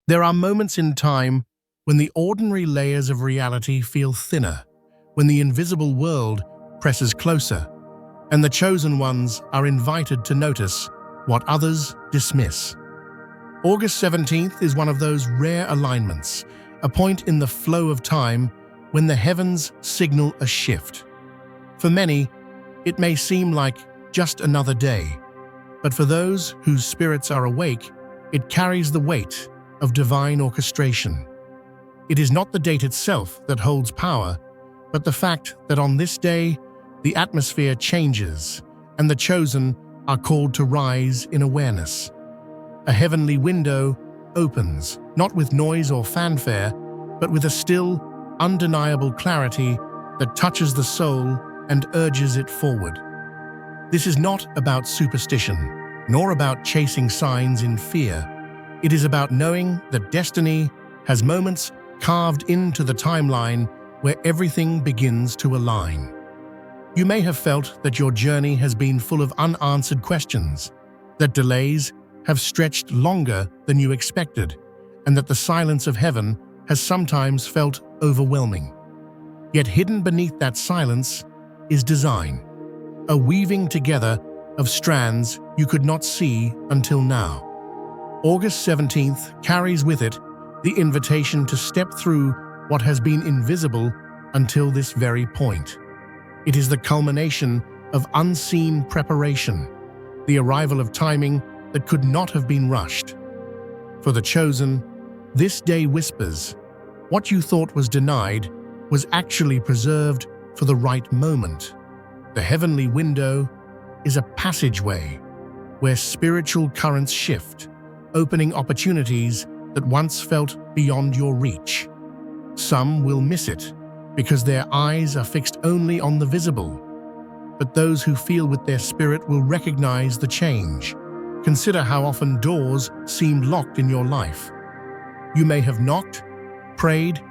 There are moments in time when the ordinary layers of reality feel thinner, when the invisible world presses closer, and the chosen ones are invited to notice what others dismiss. August 17th is one of those rare alignments, a point in the flow of time when the heavens signal a shift. For many, it may seem like just another day, but for those whose spirits are awake, it carries the weight of divine orchestration. It is not the date itself that holds power, but the fact that on this day, the atmosphere changes and the chosen are called to rise in awareness. A heavenly window opens, not with noise or fanfare, but with a still, undeniable clarity that touches the soul and urges it forward. This is not about superstition, nor about chasing signs in fear. It is about knowing that destiny has moments carved into the timeline where everything begins to align. You may have felt that your journey has been full of unanswered questions, that delays have stretched longer than you expected, and that the silence of heaven has sometimes felt overwhelming. Yet hidden beneath that silence is design, a weaving together of strands you could not see until now. August 17th carries with it the invitation to step through what has been invisible until this very point. It is the culmination of unseen preparation, the arrival of timing that could not have been rushed. For the chosen, this day whispers, what you thought was denied was actually preserved for the right moment. The heavenly window is a passageway where spiritual currents shift, opening opportunities that once felt beyond your reach. Some will miss it because their eyes are fixed only on the visible, but those who feel with their spirit will recognize the change. Consider how often doors seemed locked in your life. You may have knocked, prayed,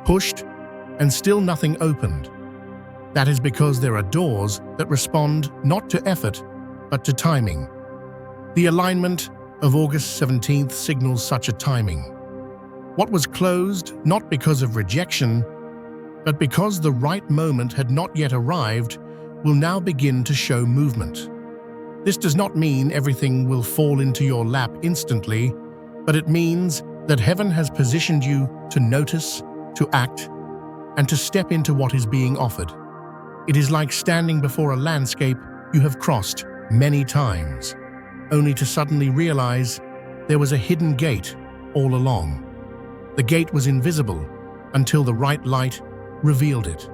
pushed, and still nothing opened. That is because there are doors that respond not to effort, but to timing. The alignment of August 17th signals such a timing. What was closed not because of rejection, but because the right moment had not yet arrived, will now begin to show movement. This does not mean everything will fall into your lap instantly, but it means that heaven has positioned you to notice, to act, and to step into what is being offered. It is like standing before a landscape you have crossed many times, only to suddenly realize there was a hidden gate all along. The gate was invisible until the right light revealed it.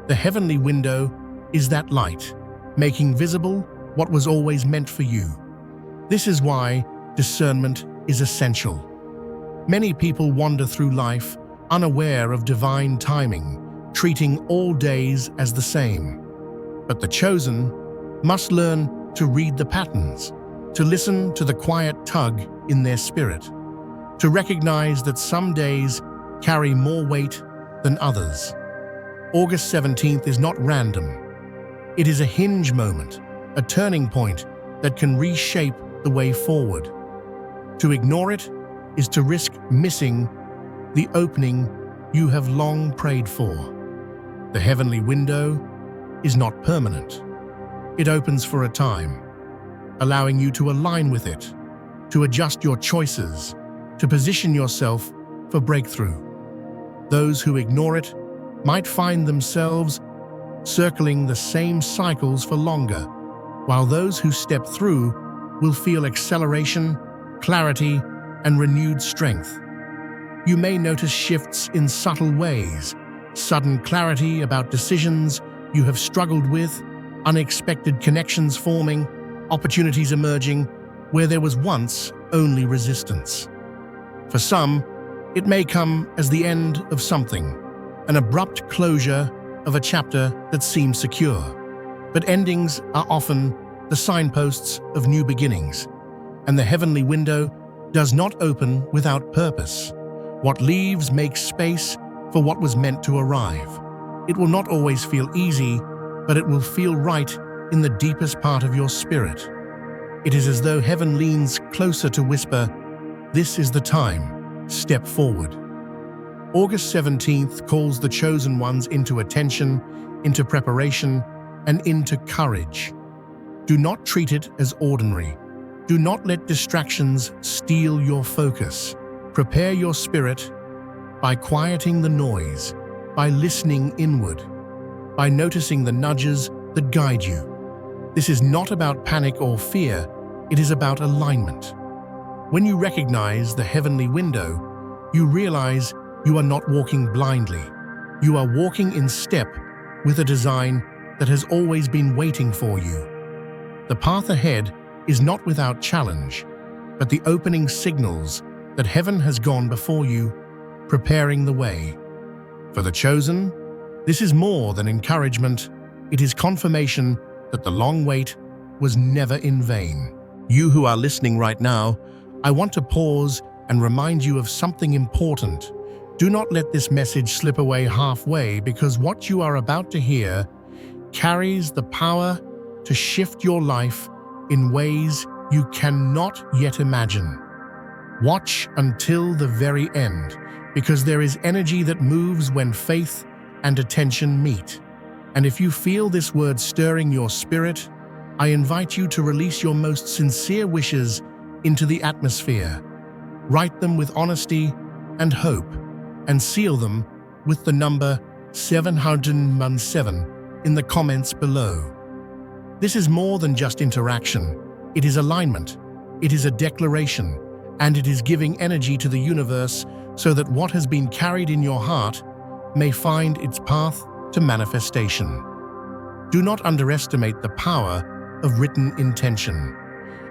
The heavenly window is that light, making visible what was always meant for you. This is why discernment is essential. Many people wander through life unaware of divine timing, treating all days as the same. But the chosen must learn to read the patterns, to listen to the quiet tug in their spirit, to recognize that some days carry more weight than others. August 17th is not random. It is a hinge moment, a turning point that can reshape the way forward. To ignore it is to risk missing the opening you have long prayed for. The heavenly window is not permanent. It opens for a time, allowing you to align with it, to adjust your choices, to position yourself for breakthrough. Those who ignore it might find themselves circling the same cycles for longer, while those who step through will feel acceleration, clarity, and renewed strength. You may notice shifts in subtle ways, sudden clarity about decisions you have struggled with, unexpected connections forming, opportunities emerging where there was once only resistance. For some, it may come as the end of something, an abrupt closure of a chapter that seemed secure. But endings are often the signposts of new beginnings, and the heavenly window does not open without purpose. What leaves makes space for what was meant to arrive. It will not always feel easy, but it will feel right in the deepest part of your spirit. It is as though heaven leans closer to whisper, "This is the time. step forward. August 17th calls the chosen ones into attention, into preparation, and into courage. Do not treat it as ordinary. Do not let distractions steal your focus. Prepare your spirit by quieting the noise, by listening inward, by noticing the nudges that guide you. This is not about panic or fear, it is about alignment. When you recognize the heavenly window, you realize you are not walking blindly. You are walking in step with a design that has always been waiting for you. The path ahead is not without challenge, but the opening signals that heaven has gone before you, preparing the way. For the chosen, this is more than encouragement, it is confirmation that the long wait was never in vain. You who are listening right now, I want to pause and remind you of something important. Do not let this message slip away halfway, because what you are about to hear carries the power to shift your life in ways you cannot yet imagine. Watch until the very end, because there is energy that moves when faith and attention meet. And if you feel this word stirring your spirit, I invite you to release your most sincere wishes into the atmosphere. Write them with honesty and hope, and seal them with the number 717 in the comments below. This is more than just interaction. It is alignment, it is a declaration, and it is giving energy to the universe so that what has been carried in your heart may find its path to manifestation. Do not underestimate the power of written intention.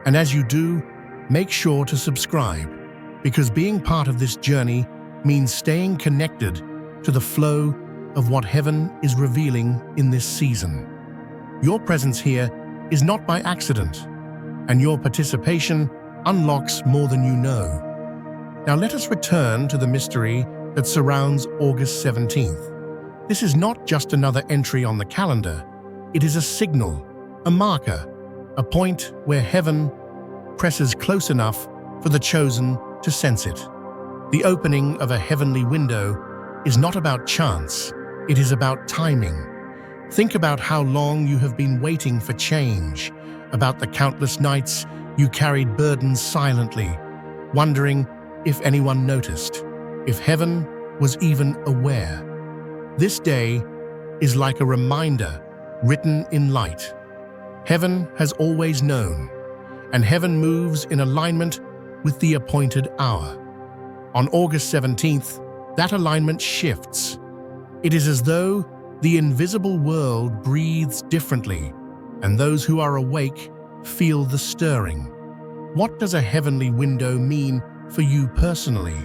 And as you do, make sure to subscribe, because being part of this journey means staying connected to the flow of what heaven is revealing in this season. Your presence here is not by accident, and your participation unlocks more than you know. Now let us return to the mystery that surrounds August 17th. This is not just another entry on the calendar. It is a signal, a marker, a point where heaven presses close enough for the chosen to sense it. The opening of a heavenly window is not about chance, it is about timing. Think about how long you have been waiting for change, about the countless nights you carried burdens silently, wondering if anyone noticed, if heaven was even aware. This day is like a reminder written in light. Heaven has always known, and heaven moves in alignment with the appointed hour. On August 17th, that alignment shifts. It is as though the invisible world breathes differently, and those who are awake feel the stirring. What does a heavenly window mean for you personally?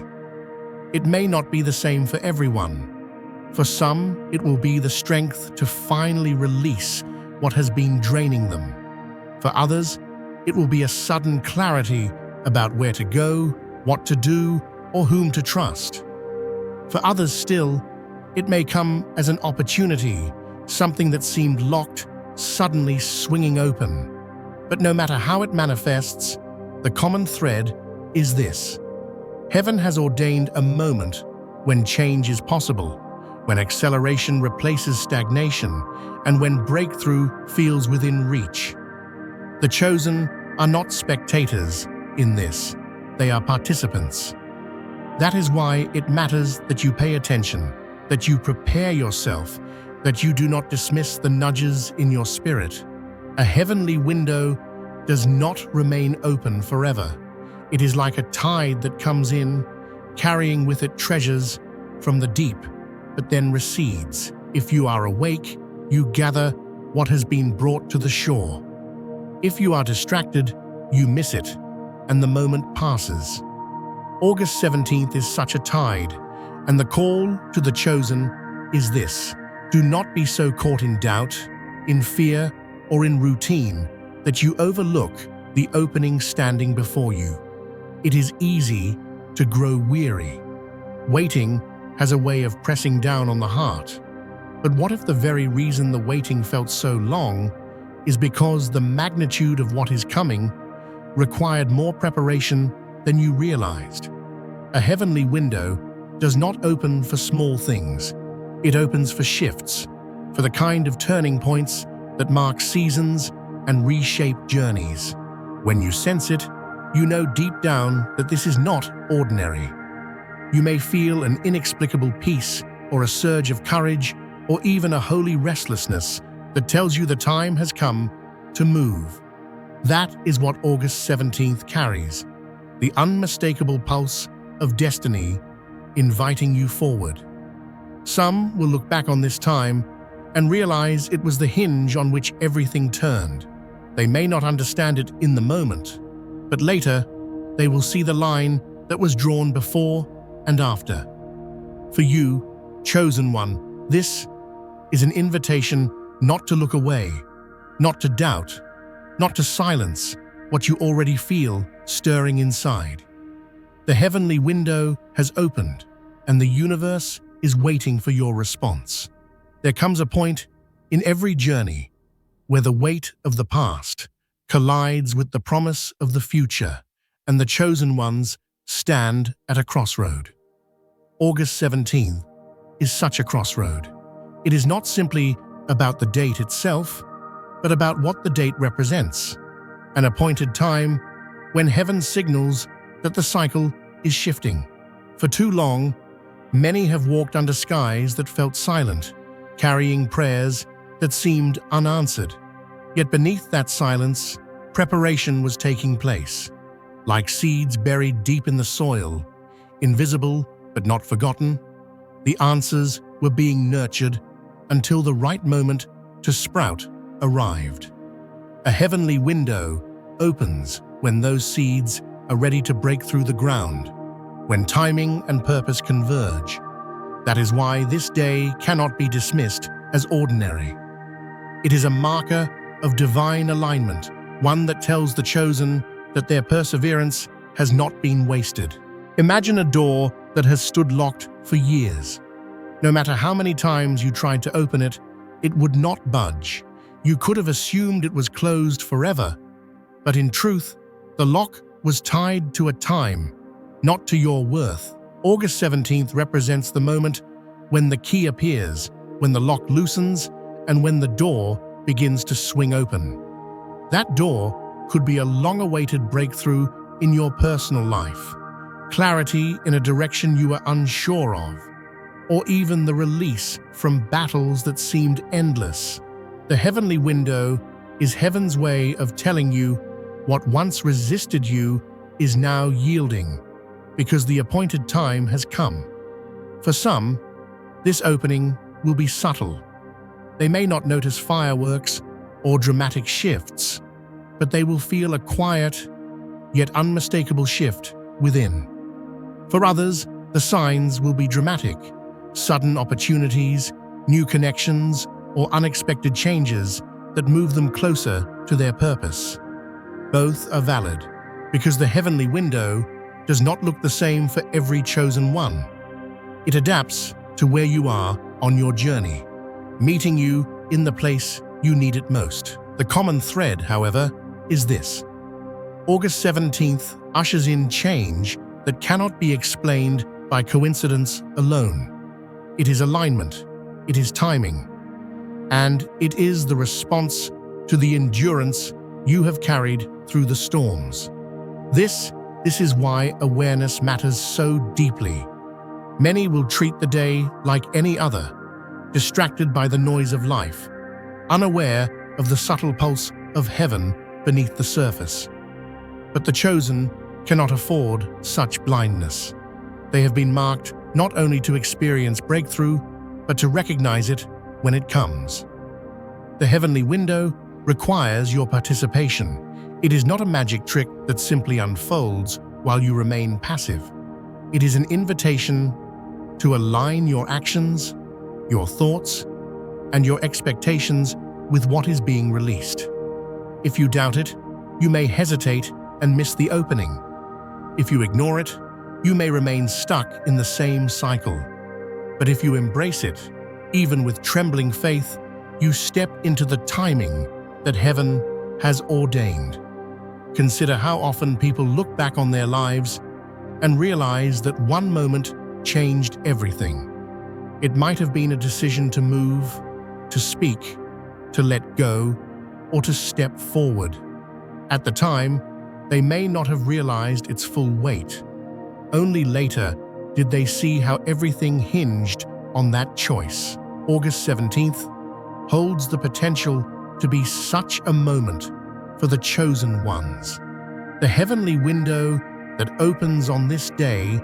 It may not be the same for everyone. For some, it will be the strength to finally release what has been draining them. For others, it will be a sudden clarity about where to go, what to do, or whom to trust. For others still, it may come as an opportunity, something that seemed locked, suddenly swinging open. But no matter how it manifests, the common thread is this. Heaven has ordained a moment when change is possible, when acceleration replaces stagnation, and when breakthrough feels within reach. The chosen are not spectators in this, they are participants. That is why it matters that you pay attention, that you prepare yourself, that you do not dismiss the nudges in your spirit. A heavenly window does not remain open forever. It is like a tide that comes in, carrying with it treasures from the deep, but then recedes. If you are awake, you gather what has been brought to the shore. If you are distracted, you miss it, and the moment passes. August 17th is such a tide, and the call to the chosen is this. Do not be so caught in doubt, in fear, or in routine that you overlook the opening standing before you. It is easy to grow weary. Waiting has a way of pressing down on the heart. But what if the very reason the waiting felt so long is because the magnitude of what is coming required more preparation than you realized? A heavenly window does not open for small things. It opens for shifts, for the kind of turning points that mark seasons and reshape journeys. When you sense it, you know deep down that this is not ordinary. You may feel an inexplicable peace or a surge of courage or even a holy restlessness that tells you the time has come to move. That is what August 17th carries, the unmistakable pulse of destiny inviting you forward. Some will look back on this time and realize it was the hinge on which everything turned. They may not understand it in the moment, but later they will see the line that was drawn before and after. For you, chosen one, this is an invitation not to look away, not to doubt, not to silence what you already feel stirring inside. The heavenly window has opened, and the universe is waiting for your response. There comes a point in every journey where the weight of the past collides with the promise of the future, and the chosen ones stand at a crossroad. August 17th is such a crossroad. It is not simply about the date itself, but about what the date represents, an appointed time when heaven signals that the cycle is shifting. For too long, many have walked under skies that felt silent, carrying prayers that seemed unanswered. Yet beneath that silence, preparation was taking place. Like seeds buried deep in the soil, invisible but not forgotten, the answers were being nurtured until the right moment to sprout arrived. A heavenly window opens when those seeds are ready to break through the ground, when timing and purpose converge. That is why this day cannot be dismissed as ordinary. It is a marker of divine alignment, one that tells the chosen that their perseverance has not been wasted. Imagine a door that has stood locked for years. No matter how many times you tried to open it, it would not budge. You could have assumed it was closed forever, but in truth, the lock was tied to a time, not to your worth. August 17th represents the moment when the key appears, when the lock loosens, and when the door begins to swing open. That door could be a long-awaited breakthrough in your personal life, clarity in a direction you were unsure of, or even the release from battles that seemed endless. The heavenly window is heaven's way of telling you what once resisted you is now yielding, because the appointed time has come. For some, this opening will be subtle. They may not notice fireworks or dramatic shifts, but they will feel a quiet, yet unmistakable shift within. For others, the signs will be dramatic, sudden opportunities, new connections, or unexpected changes that move them closer to their purpose. Both are valid, because the heavenly window does not look the same for every chosen one. It adapts to where you are on your journey, meeting you in the place you need it most. The common thread, however, is this. August 17th ushers in change that cannot be explained by coincidence alone. It is alignment, it is timing, and it is the response to the endurance you have carried through the storms. This is why awareness matters so deeply. Many will treat the day like any other, distracted by the noise of life, unaware of the subtle pulse of heaven beneath the surface. But the chosen cannot afford such blindness. They have been marked not only to experience breakthrough, but to recognize it when it comes. The heavenly window requires your participation. It is not a magic trick that simply unfolds while you remain passive. It is an invitation to align your actions, your thoughts, and your expectations with what is being released. If you doubt it, you may hesitate and miss the opening. If you ignore it, you may remain stuck in the same cycle. But if you embrace it, even with trembling faith, you step into the timing that heaven has ordained. Consider how often people look back on their lives and realize that one moment changed everything. It might have been a decision to move, to speak, to let go, or to step forward. At the time, they may not have realized its full weight. Only later did they see how everything hinged on that choice. August 17th holds the potential to be such a moment for the chosen ones. The heavenly window that opens on this day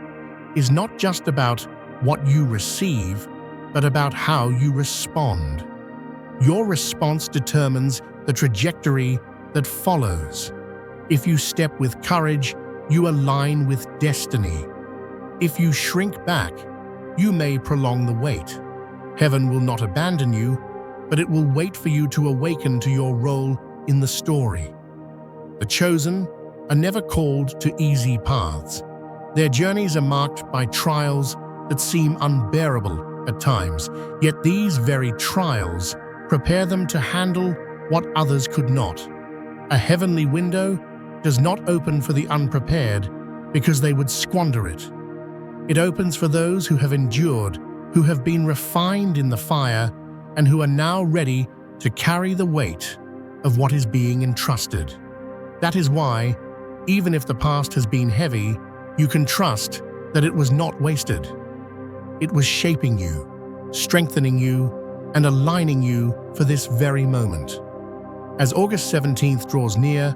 is not just about what you receive, but about how you respond. Your response determines the trajectory that follows. If you step with courage, you align with destiny. If you shrink back, you may prolong the wait. Heaven will not abandon you, but it will wait for you to awaken to your role in the story. The chosen are never called to easy paths. Their journeys are marked by trials that seem unbearable at times, yet these very trials prepare them to handle what others could not. A heavenly window does not open for the unprepared because they would squander it. It opens for those who have endured, who have been refined in the fire, and who are now ready to carry the weight of what is being entrusted. That is why, even if the past has been heavy, you can trust that it was not wasted. It was shaping you, strengthening you, and aligning you for this very moment. As August 17th draws near,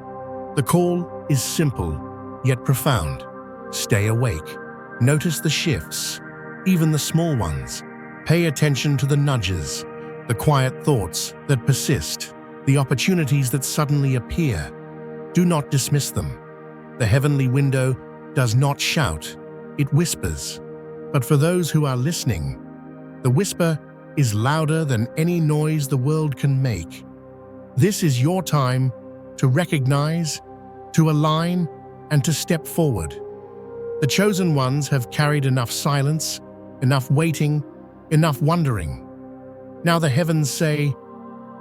the call is simple, yet profound. Stay awake. Notice the shifts, even the small ones. Pay attention to the nudges, the quiet thoughts that persist, the opportunities that suddenly appear. Do not dismiss them. The heavenly window does not shout, it whispers. But for those who are listening, the whisper is louder than any noise the world can make. This is your time to recognize, to align, and to step forward. The chosen ones have carried enough silence, enough waiting, enough wondering. Now the heavens say,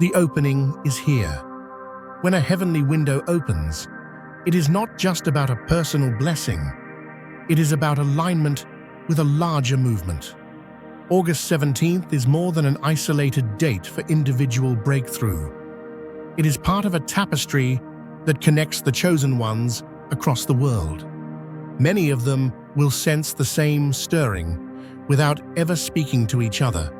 the opening is here. When a heavenly window opens, it is not just about a personal blessing. It is about alignment with a larger movement. August 17th is more than an isolated date for individual breakthrough. It is part of a tapestry that connects the chosen ones across the world. Many of them will sense the same stirring without ever speaking to each other,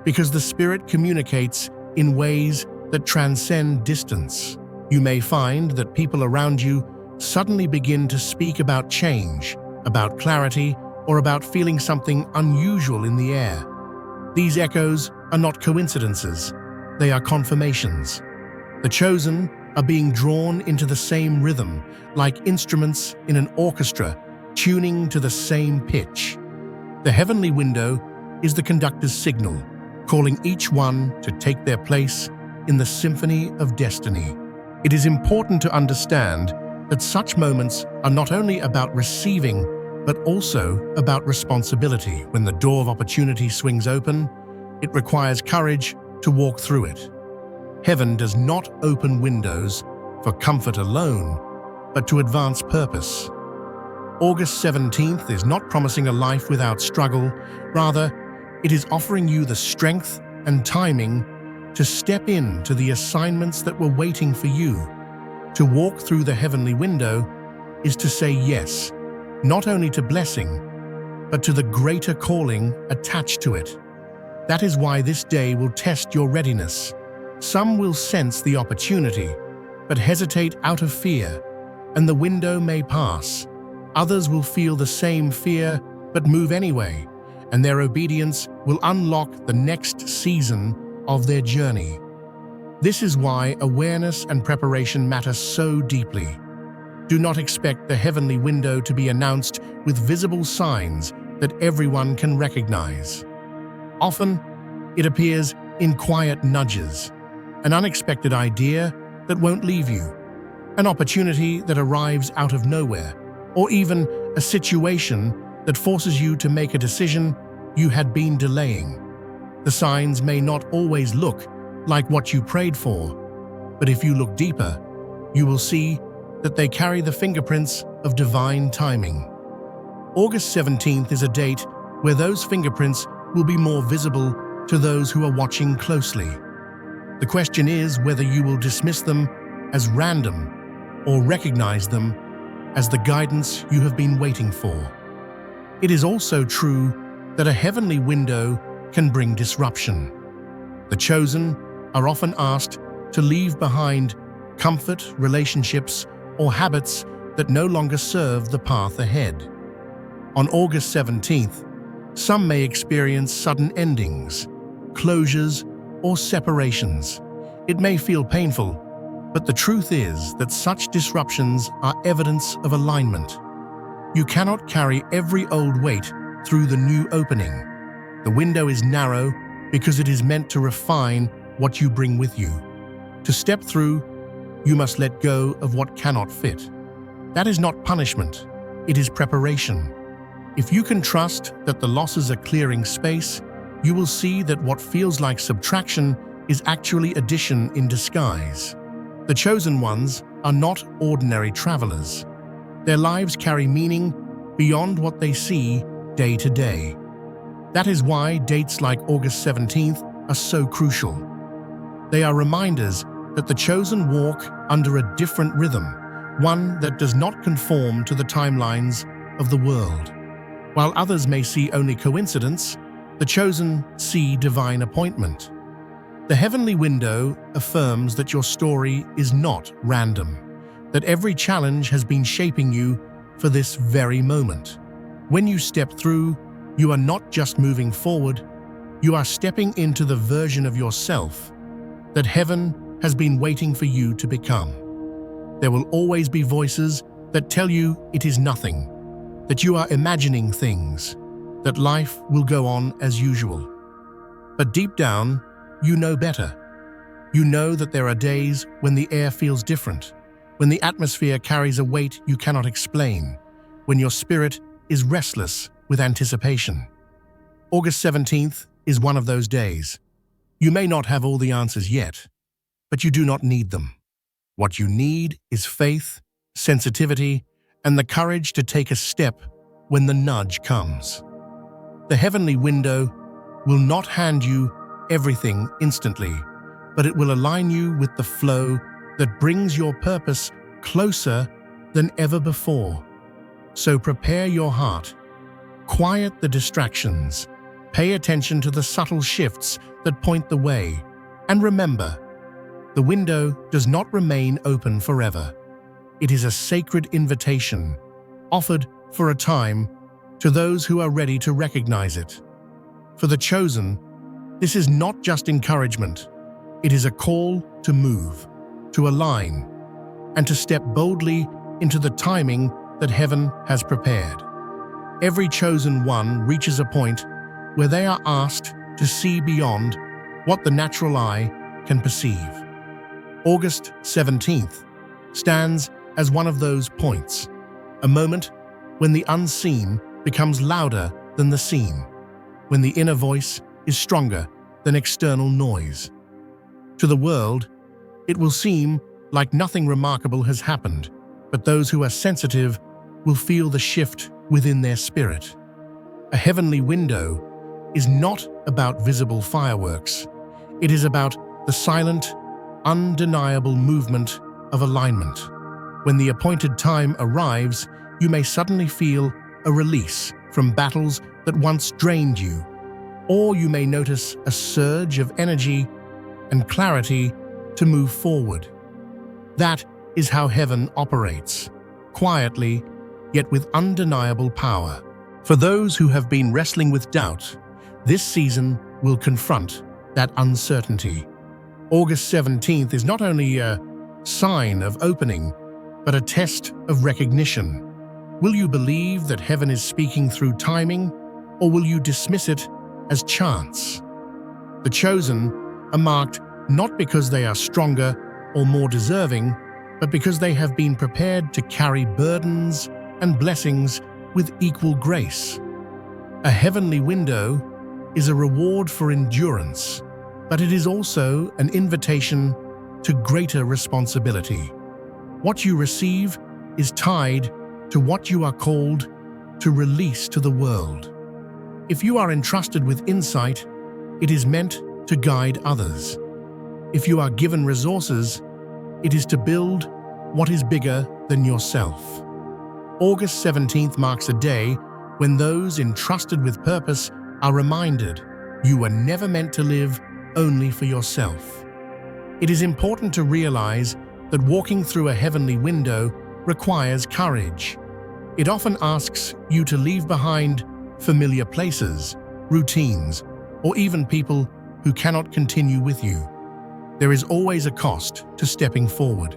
because the Spirit communicates in ways that transcend distance. You may find that people around you suddenly begin to speak about change, about clarity, or about feeling something unusual in the air. These echoes are not coincidences, they are confirmations. The chosen are being drawn into the same rhythm, like instruments in an orchestra, tuning to the same pitch. The heavenly window is the conductor's signal, calling each one to take their place in the symphony of destiny. It is important to understand that such moments are not only about receiving, but also about responsibility. When the door of opportunity swings open, it requires courage to walk through it. Heaven does not open windows for comfort alone, but to advance purpose. August 17th is not promising a life without struggle. Rather, it is offering you the strength and timing to step into the assignments that were waiting for you. To walk through the heavenly window is to say yes, not only to blessing, but to the greater calling attached to it. That is why this day will test your readiness. Some will sense the opportunity, but hesitate out of fear, and the window may pass. Others will feel the same fear, but move anyway, and their obedience will unlock the next season of their journey. This is why awareness and preparation matter so deeply. Do not expect the heavenly window to be announced with visible signs that everyone can recognize. Often, it appears in quiet nudges, an unexpected idea that won't leave you, an opportunity that arrives out of nowhere, or even a situation that forces you to make a decision you had been delaying. The signs may not always look like what you prayed for, but if you look deeper, you will see that they carry the fingerprints of divine timing. August 17th is a date where those fingerprints will be more visible to those who are watching closely. The question is whether you will dismiss them as random or recognize them as the guidance you have been waiting for. It is also true that a heavenly window can bring disruption. The chosen are often asked to leave behind comfort, relationships, or habits that no longer serve the path ahead. On August 17th, some may experience sudden endings, closures, or separations. It may feel painful, but the truth is that such disruptions are evidence of alignment. You cannot carry every old weight through the new opening. The window is narrow because it is meant to refine what you bring with you. To step through, you must let go of what cannot fit. That is not punishment, it is preparation. If you can trust that the losses are clearing space, you will see that what feels like subtraction is actually addition in disguise. The chosen ones are not ordinary travelers. Their lives carry meaning beyond what they see day to day. That is why dates like August 17th are so crucial. They are reminders that the chosen walk under a different rhythm, one that does not conform to the timelines of the world. While others may see only coincidence, the chosen see divine appointment. The heavenly window affirms that your story is not random, that every challenge has been shaping you for this very moment. When you step through, you are not just moving forward, you are stepping into the version of yourself that heaven has been waiting for you to become. There will always be voices that tell you it is nothing, that you are imagining things, that life will go on as usual. But deep down, you know better. You know that there are days when the air feels different, when the atmosphere carries a weight you cannot explain, when your spirit is restless with anticipation. August 17th is one of those days. You may not have all the answers yet, but you do not need them. What you need is faith, sensitivity, and the courage to take a step when the nudge comes. The heavenly window will not hand you everything instantly, but it will align you with the flow that brings your purpose closer than ever before. So prepare your heart, quiet the distractions, pay attention to the subtle shifts that point the way, and remember, the window does not remain open forever. It is a sacred invitation, offered for a time to those who are ready to recognize it. For the chosen, this is not just encouragement. It is a call to move, to align, and to step boldly into the timing that heaven has prepared. Every chosen one reaches a point where they are asked to see beyond what the natural eye can perceive. August 17th stands as one of those points, a moment when the unseen becomes louder than the seen, when the inner voice is stronger than external noise. To the world, it will seem like nothing remarkable has happened, but those who are sensitive will feel the shift within their spirit. A heavenly window is not about visible fireworks. It is about the silent, undeniable movement of alignment. When the appointed time arrives, you may suddenly feel a release from battles that once drained you, or you may notice a surge of energy and clarity to move forward. That is how heaven operates, quietly, yet with undeniable power. For those who have been wrestling with doubt, this season will confront that uncertainty. August 17th is not only a sign of opening, but a test of recognition. Will you believe that heaven is speaking through timing, or will you dismiss it as chance? The chosen are marked not because they are stronger or more deserving, but because they have been prepared to carry burdens and blessings with equal grace. A heavenly window is a reward for endurance, but it is also an invitation to greater responsibility. What you receive is tied to what you are called to release to the world. If you are entrusted with insight, it is meant to guide others. If you are given resources, it is to build what is bigger than yourself. August 17th marks a day when those entrusted with purpose are reminded you were never meant to live only for yourself. It is important to realize that walking through a heavenly window requires courage. It often asks you to leave behind familiar places, routines, or even people who cannot continue with you. There is always a cost to stepping forward.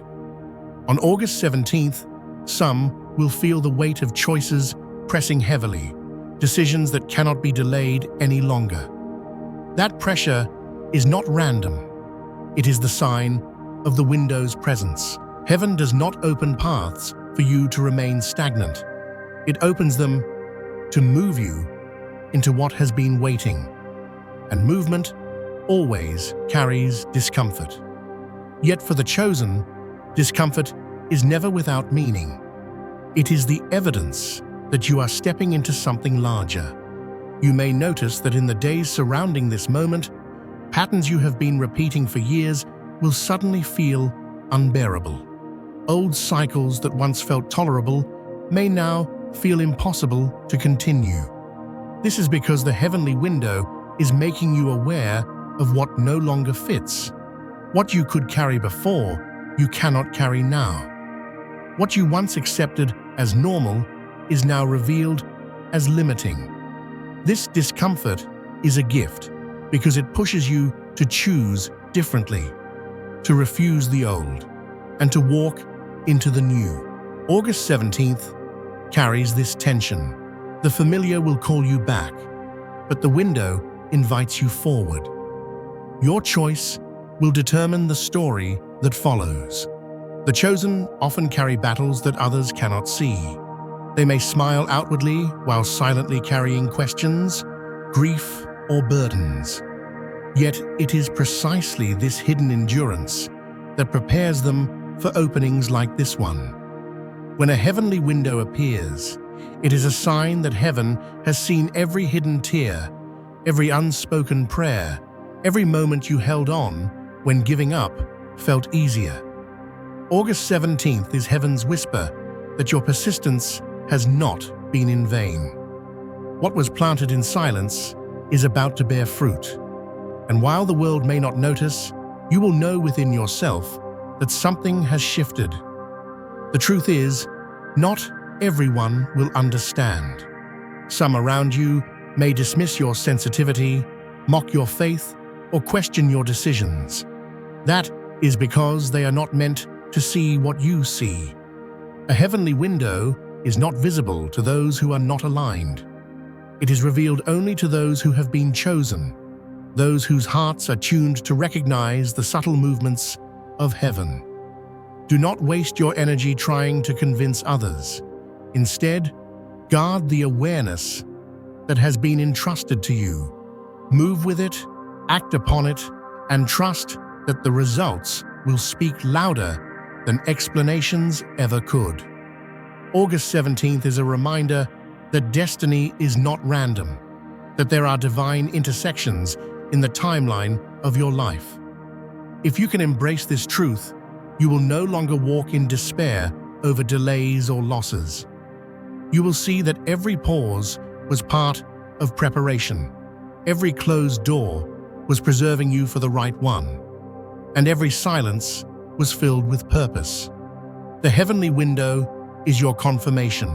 On August 17th, some will feel the weight of choices pressing heavily, decisions that cannot be delayed any longer. That pressure is not random. It is the sign of the window's presence. Heaven does not open paths for you to remain stagnant. It opens them to move you into what has been waiting. And movement always carries discomfort. Yet for the chosen, discomfort is never without meaning. It is the evidence that you are stepping into something larger. You may notice that in the days surrounding this moment, patterns you have been repeating for years will suddenly feel unbearable. Old cycles that once felt tolerable may now feel impossible to continue. This is because the heavenly window is making you aware of what no longer fits. What you could carry before, you cannot carry now. What you once accepted as normal is now revealed as limiting. This discomfort is a gift because it pushes you to choose differently, to refuse the old, and to walk into the new. August 17th carries this tension. The familiar will call you back, but the window invites you forward. Your choice will determine the story that follows. The chosen often carry battles that others cannot see. They may smile outwardly while silently carrying questions, grief, or burdens. Yet it is precisely this hidden endurance that prepares them for openings like this one. When a heavenly window appears, it is a sign that heaven has seen every hidden tear, every unspoken prayer, every moment you held on when giving up felt easier. August 17th is heaven's whisper that your persistence has not been in vain. What was planted in silence is about to bear fruit. And while the world may not notice, you will know within yourself that something has shifted. The truth is, not everyone will understand. Some around you may dismiss your sensitivity, mock your faith, or question your decisions. That is because they are not meant to see what you see. A heavenly window is not visible to those who are not aligned. It is revealed only to those who have been chosen, those whose hearts are tuned to recognize the subtle movements of heaven. Do not waste your energy trying to convince others. Instead, guard the awareness that has been entrusted to you. Move with it, act upon it, and trust that the results will speak louder than explanations ever could. August 17th is a reminder that destiny is not random, that there are divine intersections in the timeline of your life. If you can embrace this truth, you will no longer walk in despair over delays or losses. You will see that every pause was part of preparation. Every closed door was preserving you for the right one, and every silence was filled with purpose. The heavenly window is your confirmation.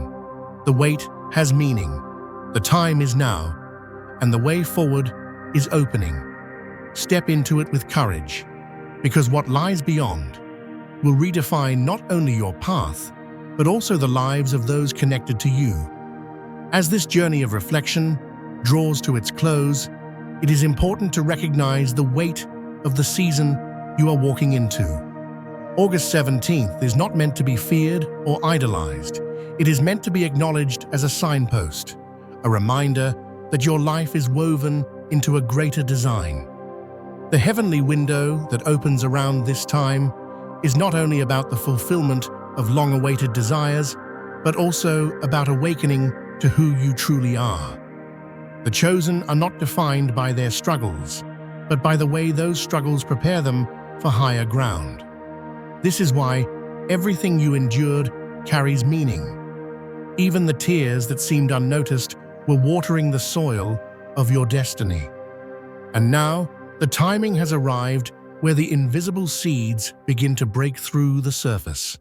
The wait has meaning. The time is now, and the way forward is opening. Step into it with courage, because what lies beyond will redefine not only your path, but also the lives of those connected to you. As this journey of reflection draws to its close, it is important to recognize the weight of the season you are walking into. August 17th is not meant to be feared or idolized. It is meant to be acknowledged as a signpost, a reminder that your life is woven into a greater design. The heavenly window that opens around this time is not only about the fulfillment of long-awaited desires, but also about awakening to who you truly are. The chosen are not defined by their struggles, but by the way those struggles prepare them for higher ground. This is why everything you endured carries meaning. Even the tears that seemed unnoticed were watering the soil of your destiny. And now, the timing has arrived where the invisible seeds begin to break through the surface.